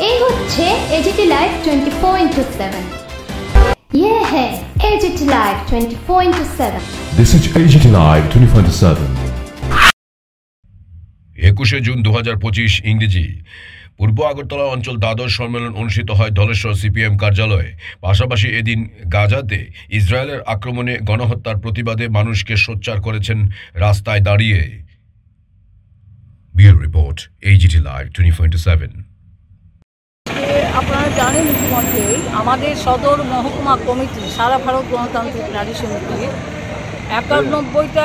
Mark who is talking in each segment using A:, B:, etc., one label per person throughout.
A: এই হচ্ছে AGT live 24/7। ये है AGT live 24/7।
B: This is AGT Live 24/7।
C: 21 June 2025 ইংরেজি। পূর্ব আগরতলা অঞ্চল দ্বাদশ সম্মেলন অনুষ্ঠিত হয় ধলেশ্বর সিপিএম কার্যালয়ে। পাশাপাশি এদিন গাজাতে ইসরায়েলের আক্রমণে গণহত্যার প্রতিবাদে মানুষকে সোচ্চার করেছেন রাস্তায় দাঁড়িয়ে। Bureau report, AGT live 24/7।
D: আপনারা জানেন ইতিমধ্যে আমাদের সদর মহকুমা কমিটি সারা ভারত গণতান্ত্রিক নারী সমিতির 91টা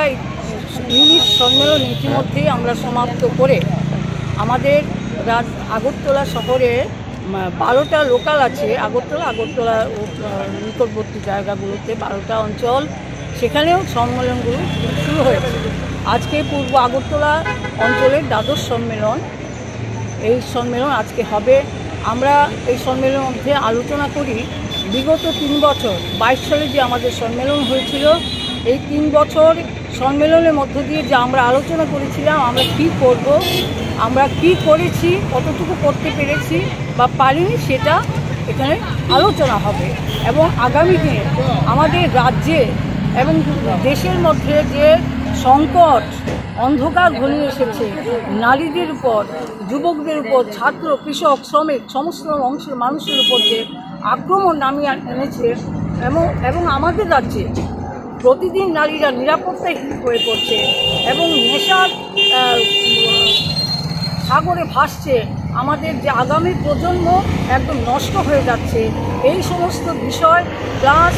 D: ইউনিট সম্মেলন ইতিমধ্যেই আমরা সমাপ্ত করে আমাদের আগরতলা শহরে 12টা লোকাল আছে। আগরতলা নিকটবর্তী জায়গাগুলোতে 12টা অঞ্চল, সেখানেও সম্মেলনগুলো শুরু হয়েছে। আজকে পূর্ব আগরতলা অঞ্চলের দ্বাদশ সম্মেলন, এই সম্মেলন আজকে হবে। আমরা এই সম্মেলনের মধ্যে আলোচনা করি বিগত 3 বছর 22 সালে যে আমাদের সম্মেলন হয়েছিল, এই 3 বছর সম্মেলনের মধ্য দিয়ে যে আমরা আলোচনা করেছিলাম আমরা কি করব, আমরা কি করেছি, কতটুকু করতে পেরেছি বা পারিনি, সেটা এখানে আলোচনা হবে। এবং আগামী দিনে আমাদের রাজ্যে এবং দেশের মধ্যে যে সংকট অন্ধকার ঘনিয়ে এসেছে, নারীদের উপর, যুবকদের উপর, ছাত্র, কৃষক, শ্রমিক সমস্ত অংশের মানুষের উপর যে আক্রমণ নামিয়ে এনেছে এবং আমাদের রাজ্যে প্রতিদিন নারীরা নিরাপত্তাহীন হয়ে পড়ছে এবং নেশার সাগরে ভাসছে, আমাদের যে আগামী প্রজন্ম একদম নষ্ট হয়ে যাচ্ছে, এই সমস্ত বিষয় প্লাস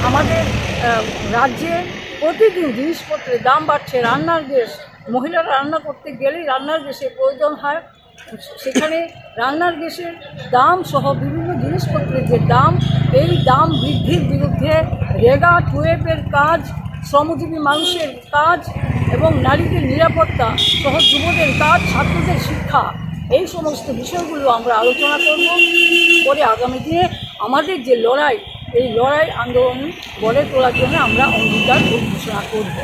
D: আমাদের রাজ্যে প্রতিদিন জিনিসপত্রের দাম বাড়ছে, রান্নার গ্যাস, মহিলারা রান্না করতে গেলেই রান্নার গ্যাসের প্রয়োজন হয়, সেখানে রান্নার গ্যাসের দাম সহ বিভিন্ন জিনিসপত্রের যে দাম, এই দাম বৃদ্ধির বিরুদ্ধে রেগা 12-এর কাজ, শ্রমজীবী মানুষের কাজ এবং নারীদের নিরাপত্তা সহ যুবদের কাজ, ছাত্রদের শিক্ষা, এই সমস্ত বিষয়গুলো আমরা আলোচনা করে আগামী দিনে আমাদের যে লড়াই, এই লড়াই আন্দোলন গড়ে তোলার জন্য আমরা অঙ্গীকার ঘোষণা করব।